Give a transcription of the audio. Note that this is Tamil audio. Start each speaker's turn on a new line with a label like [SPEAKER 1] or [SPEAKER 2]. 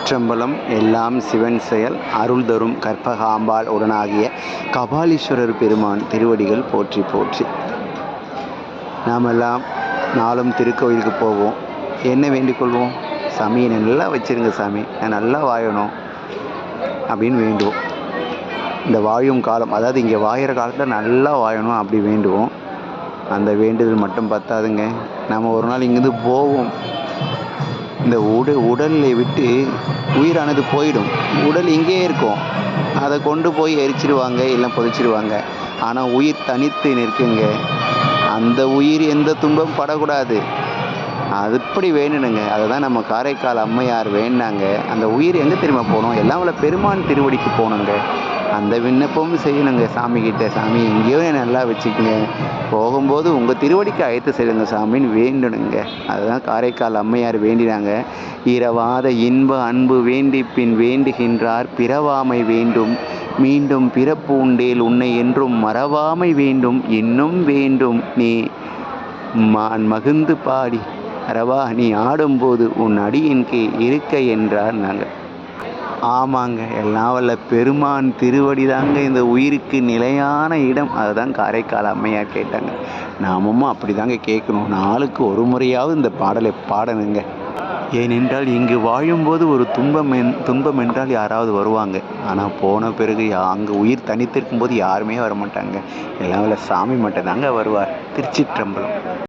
[SPEAKER 1] திருச்சிற்றம்பலம். எல்லாம் சிவன் செயல். அருள் தரும் கற்பகாம்பாள் உடனாகிய கபாலீஸ்வரர் பெருமான் திருவடிகள் போற்றி போற்றி. நாமெல்லாம் நாளும் திருக்கோயிலுக்கு போவோம். என்ன வேண்டிக் கொள்வோம்? சாமியை நல்லா வச்சிருங்க சாமி, நான் நல்லா வாழணும் அப்படின்னு வேண்டுவோம். இந்த வாழும் காலம், அதாவது இங்கே வாழுற காலத்தில் நல்லா வாழணும் அப்படி வேண்டுவோம். அந்த வேண்டுதல் மட்டும் பத்தாதுங்க. நம்ம ஒரு நாள் இங்கேருந்து போவோம். இந்த உடலை விட்டு உயிரானது போயிடும். உடல் இங்கே இருக்கும், அதை கொண்டு போய் எரிச்சிடுவாங்க, இல்லை புதைச்சிடுவாங்க. ஆனால் உயிர் தனித்து நிற்குங்க. அந்த உயிர் எந்த துன்பம் படக்கூடாது, அதுபடி வேணுனுங்க. அதை தான் நம்ம காரைக்கால் அம்மையார் வேண்டாங்க. அந்த உயிர் எங்கே திரும்ப போகணும்? எல்லாம் உள்ள பெருமான் திருவடிக்கு போகணுங்க. அந்த விண்ணப்பமும் செய்யணுங்க சாமிக்கிட்ட. சாமி எங்கேயோ நல்லா வச்சுக்கோங்க, போகும்போது உங்கள் திருவடிக்கு அழைத்து செல்லுங்க சாமின்னு வேண்டணுங்க. அதுதான் காரைக்கால் அம்மையார் வேண்டினாங்க. இரவாத இன்ப அன்பு வேண்டி பின் வேண்டுகின்றார் பிறவாமை வேண்டும், மீண்டும் பிறப்பு உண்டேல் உன்னை என்றும் மறவாமை வேண்டும், இன்னும் வேண்டும் நீ மகிழ்ந்து பாடி அரவா நீ ஆடும்போது உன் அடியின் கீழ் இருக்க என்றார். நாங்கள் ஆமாங்க, எல்லாம் வல்ல பெருமான் திருவடி தாங்க இந்த உயிருக்கு நிலையான இடம். அதுதான் காரைக்கால் அம்மையார் கேட்டாங்க. நாமும் அப்படி தாங்க கேட்கணும். நாளுக்கு ஒரு முறையாவது இந்த பாடலை பாடணுங்க. ஏனென்றால் இங்கு வாழும்போது ஒரு துன்பம் என்றால் யாராவது வருவாங்க. ஆனால் போன பிறகு அங்கே உயிர் தனித்திருக்கும் போது யாருமே வரமாட்டாங்க. எல்லாம் வல்ல சாமி மட்டும் தாங்க வருவார். திருச்சிற்றம்பலம்.